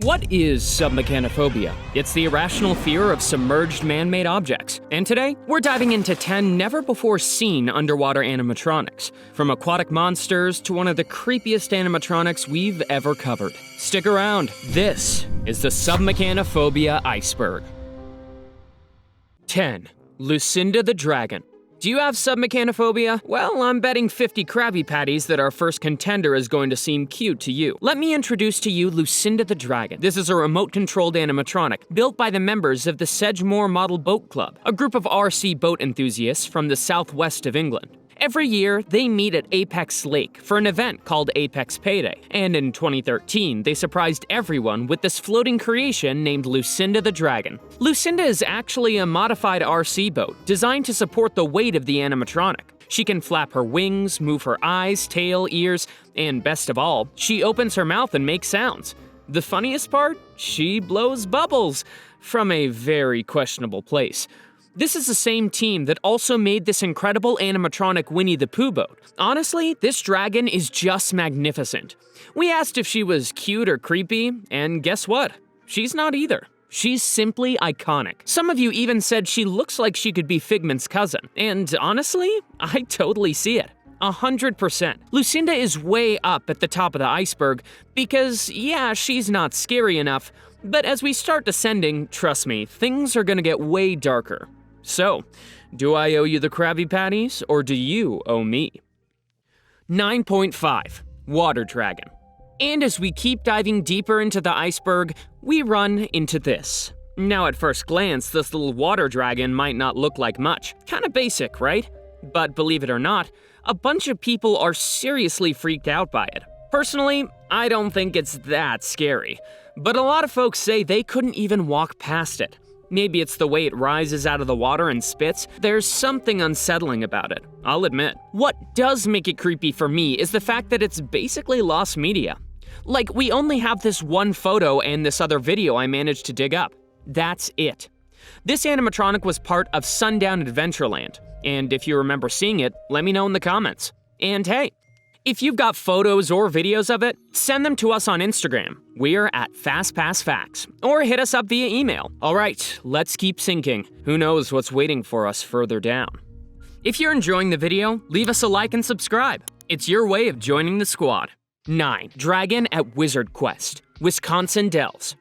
What is submechanophobia? It's the irrational fear of submerged man-made objects. And today, we're diving into 10 never-before-seen underwater animatronics, from aquatic monsters to one of the creepiest animatronics we've ever covered. Stick around. This is the submechanophobia iceberg. 10. Lucinda the Dragon. Do you have submechanophobia? Well, I'm betting 50 Krabby Patties that our first contender is going to seem cute to you. Let me introduce to you Lucinda the Dragon. This is a remote-controlled animatronic built by the members of the Sedgemoor Model Boat Club, a group of RC boat enthusiasts from the southwest of England. Every year, they meet at Apex Lake for an event called Apex Payday, and in 2013, they surprised everyone with this floating creation named Lucinda the Dragon. Lucinda is actually a modified RC boat designed to support the weight of the animatronic. She can flap her wings, move her eyes, tail, ears, and best of all, she opens her mouth and makes sounds. The funniest part? She blows bubbles from a very questionable place. This is the same team that also made this incredible animatronic Winnie the Pooh boat. Honestly, this dragon is just magnificent. We asked if she was cute or creepy, and guess what? She's not either. She's simply iconic. Some of you even said she looks like she could be Figment's cousin, and honestly, I totally see it. 100%. Lucinda is way up at the top of the iceberg because, yeah, she's not scary enough, but as we start descending, trust me, things are gonna get way darker. So, do I owe you the Krabby Patties, or do you owe me? 9.5. Water Dragon. And as we keep diving deeper into the iceberg, we run into this. Now at first glance, this little water dragon might not look like much. Kinda basic, right? But believe it or not, a bunch of people are seriously freaked out by it. Personally, I don't think it's that scary, but a lot of folks say they couldn't even walk past it. Maybe it's the way it rises out of the water and spits. There's something unsettling about it, I'll admit. What does make it creepy for me is the fact that it's basically lost media. Like, we only have this one photo and this other video I managed to dig up. That's it. This animatronic was part of Sundown Adventureland, and if you remember seeing it, let me know in the comments. And hey, if you've got photos or videos of it, send them to us on Instagram. We're at FastPassFacts, or hit us up via email. All right, let's keep sinking. Who knows what's waiting for us further down. If you're enjoying the video, leave us a like and subscribe. It's your way of joining the squad. 9. Dragon at Wizard Quest, Wisconsin Dells.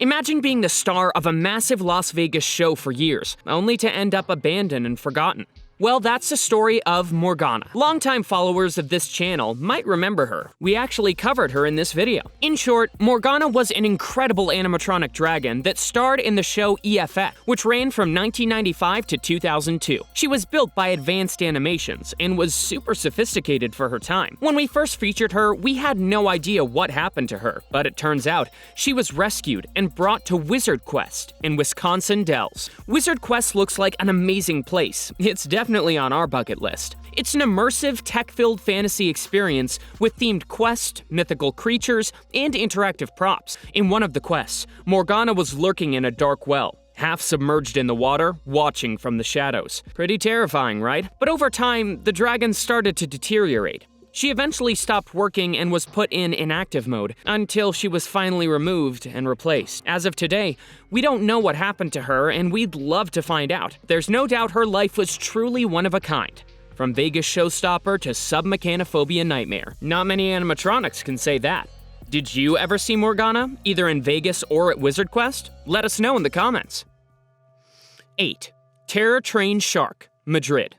Imagine being the star of a massive Las Vegas show for years, only to end up abandoned and forgotten. Well, that's the story of Morgana. Longtime followers of this channel might remember her. We actually covered her in this video. In short, Morgana was an incredible animatronic dragon that starred in the show EFF, which ran from 1995 to 2002. She was built by Advanced Animations and was super sophisticated for her time. When we first featured her, we had no idea what happened to her, but it turns out she was rescued and brought to Wizard Quest in Wisconsin Dells. Wizard Quest looks like an amazing place. It's definitely on our bucket list. It's an immersive, tech-filled fantasy experience with themed quests, mythical creatures, and interactive props. In one of the quests, Morgana was lurking in a dark well, half submerged in the water, watching from the shadows. Pretty terrifying, right? But over time, the dragon started to deteriorate. She eventually stopped working and was put in inactive mode until she was finally removed and replaced. As of today, we don't know what happened to her, and we'd love to find out. There's no doubt her life was truly one of a kind. From Vegas showstopper to submechanophobia nightmare. Not many animatronics can say that. Did you ever see Morgana, either in Vegas or at Wizard Quest? Let us know in the comments. 8. Terror Train Shark, Madrid.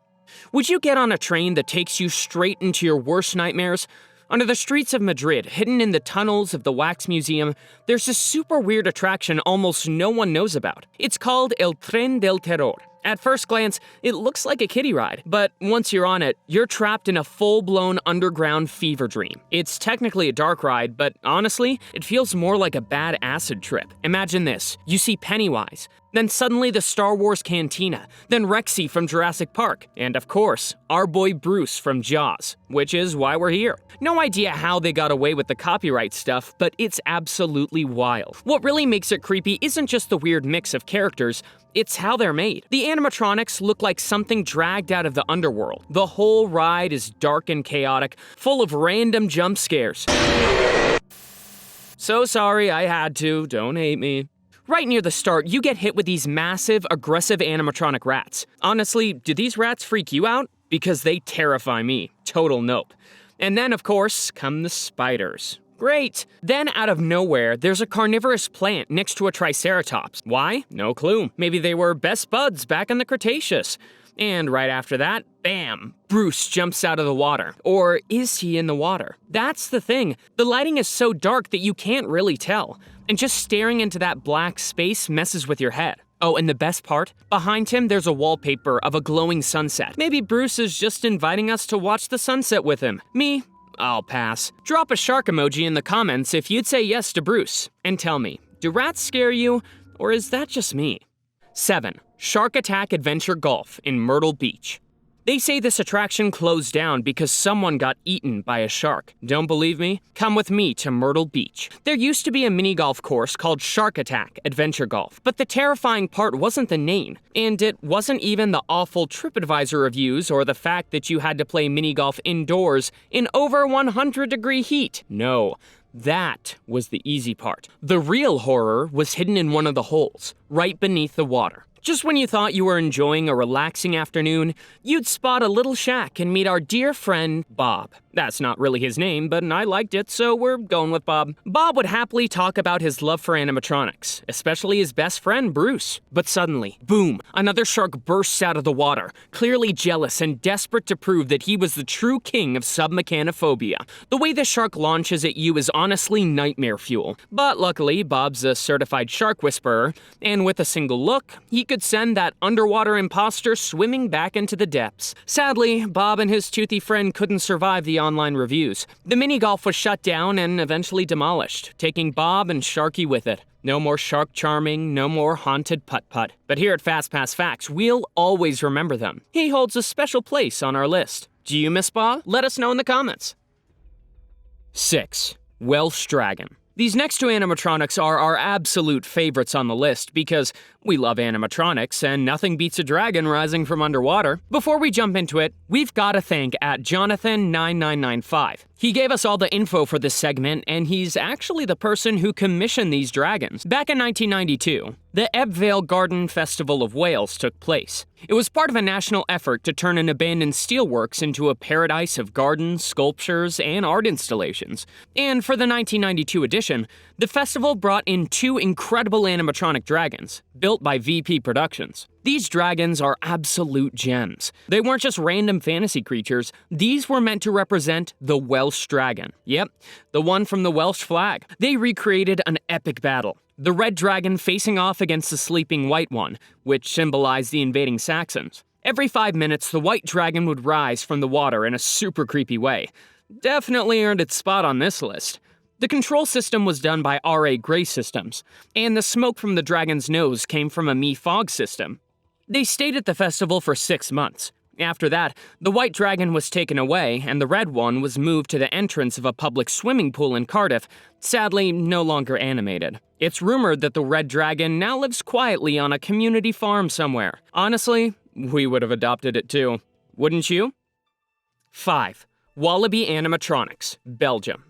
Would you get on a train that takes you straight into your worst nightmares? Under the streets of Madrid, hidden in the tunnels of the Wax Museum, there's this super weird attraction almost no one knows about. It's called El Tren del Terror. At first glance, it looks like a kiddie ride, but once you're on it, you're trapped in a full-blown underground fever dream. It's technically a dark ride, but honestly, it feels more like a bad acid trip. Imagine this, you see Pennywise, then suddenly the Star Wars Cantina, then Rexy from Jurassic Park, and of course, our boy Bruce from Jaws, which is why we're here. No idea how they got away with the copyright stuff, but it's absolutely wild. What really makes it creepy isn't just the weird mix of characters, it's how they're made. The animatronics look like something dragged out of the underworld. The whole ride is dark and chaotic, full of random jump scares. So sorry, I had to. Don't hate me. Right near the start, you get hit with these massive, aggressive animatronic rats. Honestly, do these rats freak you out? Because they terrify me. Total nope. And then, of course, come the spiders. Great! Then, out of nowhere, there's a carnivorous plant next to a triceratops. Why? No clue. Maybe they were best buds back in the Cretaceous. And right after that, bam! Bruce jumps out of the water. Or is he in the water? That's the thing. The lighting is so dark that you can't really tell. And just staring into that black space messes with your head. Oh, and the best part? Behind him, there's a wallpaper of a glowing sunset. Maybe Bruce is just inviting us to watch the sunset with him. Me? I'll pass. Drop a shark emoji in the comments if you'd say yes to Bruce. And tell me, do rats scare you, or is that just me? 7. Shark Attack Adventure Golf in Myrtle Beach. They say this attraction closed down because someone got eaten by a shark. Don't believe me? Come with me to Myrtle Beach. There used to be a mini golf course called Shark Attack Adventure Golf, but the terrifying part wasn't the name, and it wasn't even the awful TripAdvisor reviews or the fact that you had to play mini golf indoors in over 100-degree heat. No. That was the easy part. The real horror was hidden in one of the holes, right beneath the water. Just when you thought you were enjoying a relaxing afternoon, you'd spot a little shack and meet our dear friend, Bob. That's not really his name, but I liked it, so we're going with Bob. Bob would happily talk about his love for animatronics, especially his best friend, Bruce. But suddenly, boom, another shark bursts out of the water, clearly jealous and desperate to prove that he was the true king of submechanophobia. The way the shark launches at you is honestly nightmare fuel. But luckily, Bob's a certified shark whisperer, and with a single look, he could send that underwater imposter swimming back into the depths. Sadly, Bob and his toothy friend couldn't survive the online reviews. The mini-golf was shut down and eventually demolished, taking Bob and Sharky with it. No more shark charming, no more haunted putt-putt. But here at Fast Pass Facts, we'll always remember them. He holds a special place on our list. Do you miss Bob? Let us know in the comments. 6. Welsh Dragon. These next two animatronics are our absolute favorites on the list because we love animatronics and nothing beats a dragon rising from underwater. Before we jump into it, we've got to thank @Jonathan9995. He gave us all the info for this segment, and he's actually the person who commissioned these dragons. Back in 1992, the Ebvale Garden Festival of Wales took place. It was part of a national effort to turn an abandoned steelworks into a paradise of gardens, sculptures, and art installations. And for the 1992 edition, the festival brought in 2 incredible animatronic dragons, built by VP Productions. These dragons are absolute gems. They weren't just random fantasy creatures, these were meant to represent the Welsh Dragon. Yep, the one from the Welsh flag. They recreated an epic battle. The red dragon facing off against the sleeping white one, which symbolized the invading Saxons. Every 5 minutes, the white dragon would rise from the water in a super creepy way. Definitely earned its spot on this list. The control system was done by RA Gray Systems, and the smoke from the dragon's nose came from a Mi Fog system. They stayed at the festival for 6 months. After that, the white dragon was taken away, and the red one was moved to the entrance of a public swimming pool in Cardiff, sadly no longer animated. It's rumored that the red dragon now lives quietly on a community farm somewhere. Honestly, we would have adopted it too. Wouldn't you? 5. Walabe Animatronics, Belgium.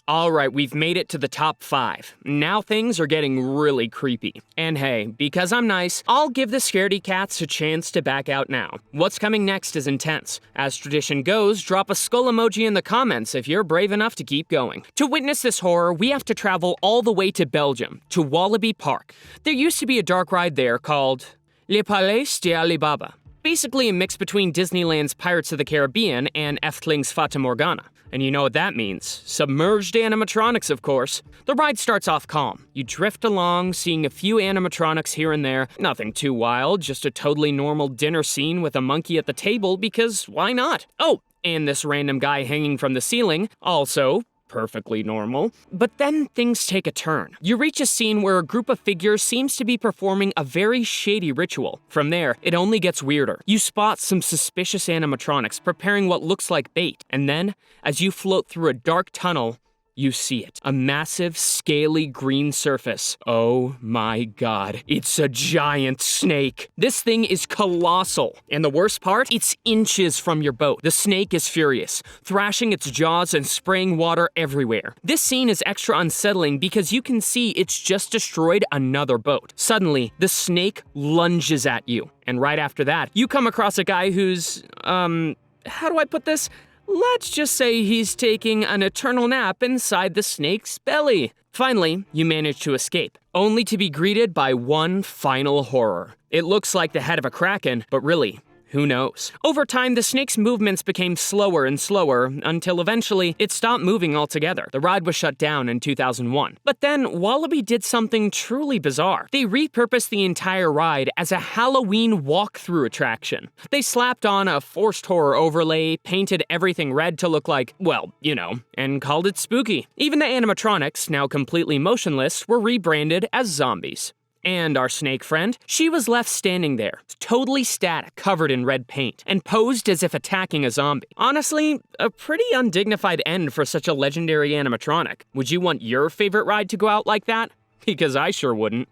Alright, we've made it to the top 5. Now things are getting really creepy. And hey, because I'm nice, I'll give the scaredy cats a chance to back out now. What's coming next is intense. As tradition goes, drop a skull emoji in the comments if you're brave enough to keep going. To witness this horror, we have to travel all the way to Belgium, to Walabe Park. There used to be a dark ride there called Le Palais d'Alibaba. Basically a mix between Disneyland's Pirates of the Caribbean and Efteling's Fata Morgana. And you know what that means. Submerged animatronics, of course. The ride starts off calm. You drift along, seeing a few animatronics here and there. Nothing too wild, just a totally normal dinner scene with a monkey at the table because why not? Oh, and this random guy hanging from the ceiling, also perfectly normal. But then things take a turn. You reach a scene where a group of figures seems to be performing a very shady ritual. From there, it only gets weirder. You spot some suspicious animatronics preparing what looks like bait, and then, as you float through a dark tunnel, you see it. A massive, scaly green surface. Oh my god, it's a giant snake. This thing is colossal. And the worst part? It's inches from your boat. The snake is furious, thrashing its jaws and spraying water everywhere. This scene is extra unsettling because you can see it's just destroyed another boat. Suddenly, the snake lunges at you. And right after that, you come across a guy who's, how do I put this? Let's just say he's taking an eternal nap inside the snake's belly. Finally, you manage to escape, only to be greeted by one final horror. It looks like the head of a kraken, but really, who knows? Over time, the snake's movements became slower and slower until eventually it stopped moving altogether. The ride was shut down in 2001. But then Walabe did something truly bizarre. They repurposed the entire ride as a Halloween walkthrough attraction. They slapped on a forced horror overlay, painted everything red to look like, well, you know, and called it spooky. Even the animatronics, now completely motionless, were rebranded as zombies. And our snake friend, she was left standing there, totally static, covered in red paint, and posed as if attacking a zombie. Honestly, a pretty undignified end for such a legendary animatronic. Would you want your favorite ride to go out like that? Because I sure wouldn't.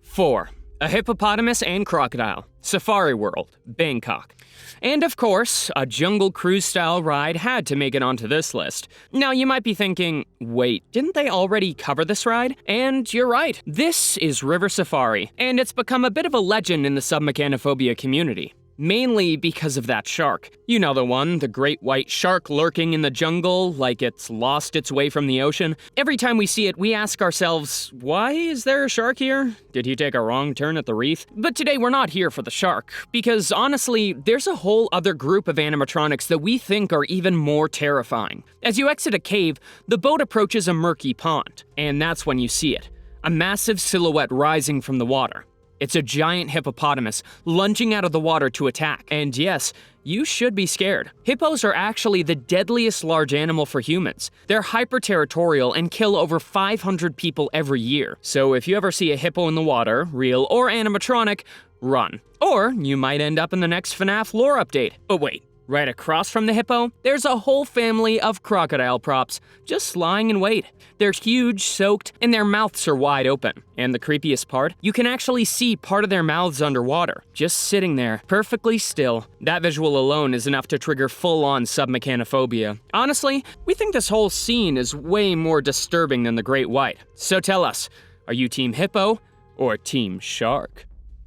4. A hippopotamus and crocodile. Safari World, Bangkok. And of course, a jungle cruise-style ride had to make it onto this list. Now you might be thinking, wait, didn't they already cover this ride? And you're right, this is River Safari, and it's become a bit of a legend in the submechanophobia community. Mainly because of that shark. You know the one, the great white shark lurking in the jungle like it's lost its way from the ocean. Every time we see it, we ask ourselves, why is there a shark here? Did he take a wrong turn at the reef? But today we're not here for the shark, because honestly, there's a whole other group of animatronics that we think are even more terrifying. As you exit a cave, the boat approaches a murky pond, and that's when you see it. A massive silhouette rising from the water. It's a giant hippopotamus lunging out of the water to attack. And yes, you should be scared. Hippos are actually the deadliest large animal for humans. They're hyper-territorial and kill over 500 people every year. So if you ever see a hippo in the water, real or animatronic, run. Or you might end up in the next FNAF lore update. But wait. Right across from the hippo, there's a whole family of crocodile props, just lying in wait. They're huge, soaked, and their mouths are wide open. And the creepiest part? You can actually see part of their mouths underwater, just sitting there, perfectly still. That visual alone is enough to trigger full-on submechanophobia. Honestly, we think this whole scene is way more disturbing than the great white. So tell us, are you Team Hippo or Team Shark?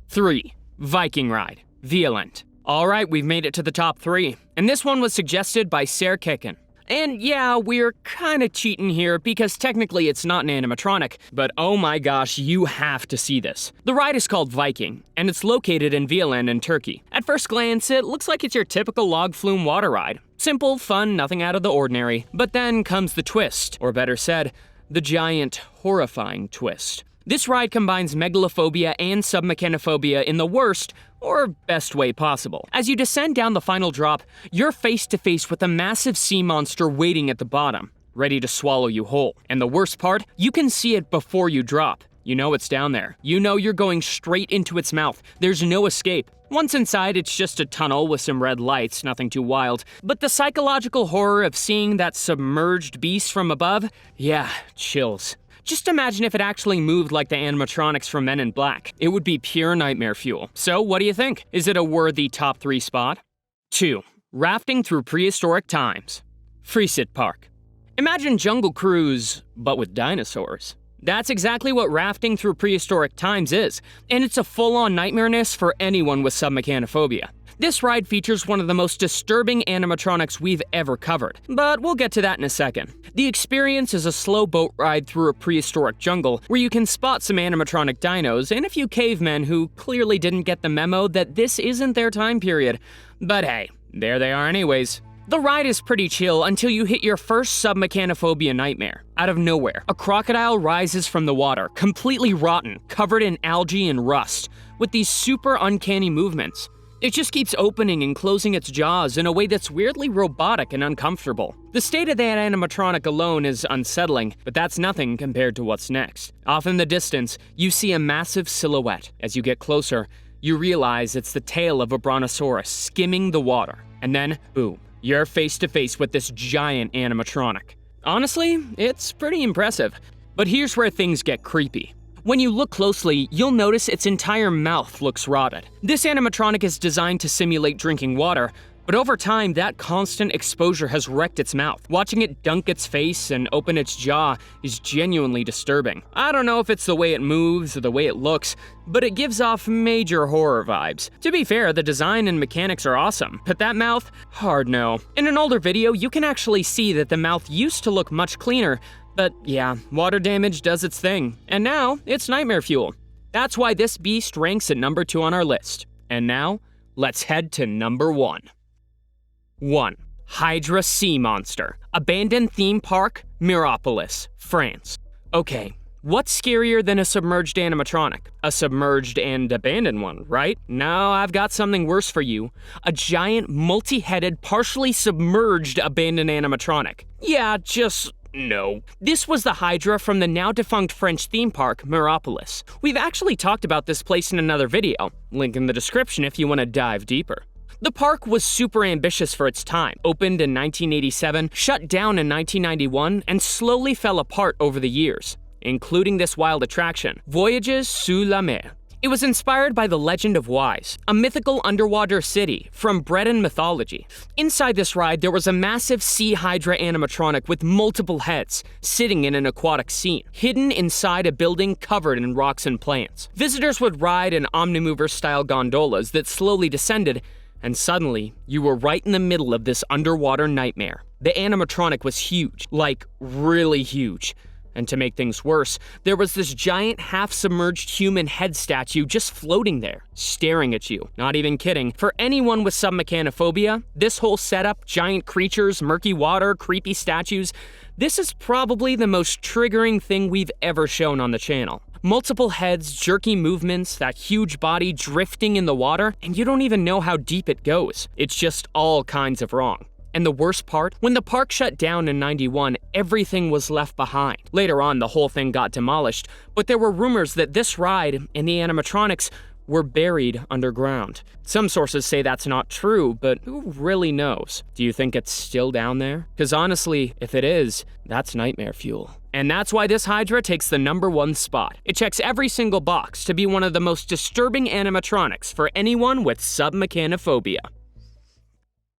3. Viking Ride, Violent. Alright, we've made it to the top 3, and this one was suggested by Sarah Kicken. And yeah, we're kinda cheating here because technically it's not an animatronic, but oh my gosh, you have to see this. The ride is called Viking, and it's located in Violent in Turkey. At first glance, it looks like it's your typical log flume water ride. Simple, fun, nothing out of the ordinary. But then comes the twist, or better said, the giant, horrifying twist. This ride combines megalophobia and submechanophobia in the worst, or best way possible. As you descend down the final drop, you're face to face with a massive sea monster waiting at the bottom, ready to swallow you whole. And the worst part, you can see it before you drop. You know it's down there. You know you're going straight into its mouth. There's no escape. Once inside, it's just a tunnel with some red lights, nothing too wild. But the psychological horror of seeing that submerged beast from above, yeah, chills. Just imagine if it actually moved like the animatronics from Men in Black. It would be pure nightmare fuel. So what do you think? Is it a worthy top 3 spot? 2. Rafting through prehistoric times. Freesit Park. Imagine Jungle Cruise, but with dinosaurs. That's exactly what rafting through prehistoric times is, and it's a full-on nightmareness for anyone with submechanophobia. This ride features one of the most disturbing animatronics we've ever covered, but we'll get to that in a second. The experience is a slow boat ride through a prehistoric jungle where you can spot some animatronic dinos and a few cavemen who clearly didn't get the memo that this isn't their time period. But hey, there they are anyways. The ride is pretty chill until you hit your first submechanophobia nightmare. Out of nowhere, a crocodile rises from the water, completely rotten, covered in algae and rust, with these super uncanny movements. It just keeps opening and closing its jaws in a way that's weirdly robotic and uncomfortable. The state of that animatronic alone is unsettling, but that's nothing compared to what's next. Off in the distance, you see a massive silhouette. As you get closer, you realize it's the tail of a brontosaurus skimming the water. And then, boom, you're face to face with this giant animatronic. Honestly, it's pretty impressive. But here's where things get creepy. When you look closely, you'll notice its entire mouth looks rotted. This animatronic is designed to simulate drinking water, but over time, that constant exposure has wrecked its mouth. Watching it dunk its face and open its jaw is genuinely disturbing. I don't know if it's the way it moves or the way it looks, but it gives off major horror vibes. To be fair, the design and mechanics are awesome, but that mouth? Hard no. In an older video, you can actually see that the mouth used to look much cleaner, but yeah, water damage does its thing, and now it's nightmare fuel. That's why this beast ranks at number 2 on our list. And now, let's head to number 1. 1. Hydra Sea Monster. Abandoned theme park, Miropolis, France. Okay, what's scarier than a submerged animatronic? A submerged and abandoned one, right? No, I've got something worse for you. A giant, multi-headed, partially submerged abandoned animatronic. Yeah, just no. This was the Hydra from the now-defunct French theme park, Miropolis. We've actually talked about this place in another video. Link in the description if you want to dive deeper. The park was super ambitious for its time, opened in 1987, shut down in 1991, and slowly fell apart over the years, including this wild attraction, Voyages sous la mer. It was inspired by the legend of Wise, a mythical underwater city from Breton mythology. Inside this ride, there was a massive sea hydra animatronic with multiple heads, sitting in an aquatic scene, hidden inside a building covered in rocks and plants. Visitors would ride in Omnimover-style gondolas that slowly descended, and suddenly, you were right in the middle of this underwater nightmare. The animatronic was huge, like really huge. And to make things worse, there was this giant half-submerged human head statue just floating there, staring at you. Not even kidding. For anyone with submechanophobia, this whole setup, giant creatures, murky water, creepy statues, this is probably the most triggering thing we've ever shown on the channel. Multiple heads, jerky movements, that huge body drifting in the water, and you don't even know how deep it goes. It's just all kinds of wrong. And the worst part, when the park shut down in '91, everything was left behind. Later on, the whole thing got demolished, but there were rumors that this ride and the animatronics were buried underground. Some sources say that's not true, but who really knows? Do you think it's still down there? Because honestly, if it is, that's nightmare fuel. And that's why this Hydra takes the number 1 spot. It checks every single box to be one of the most disturbing animatronics for anyone with submechanophobia.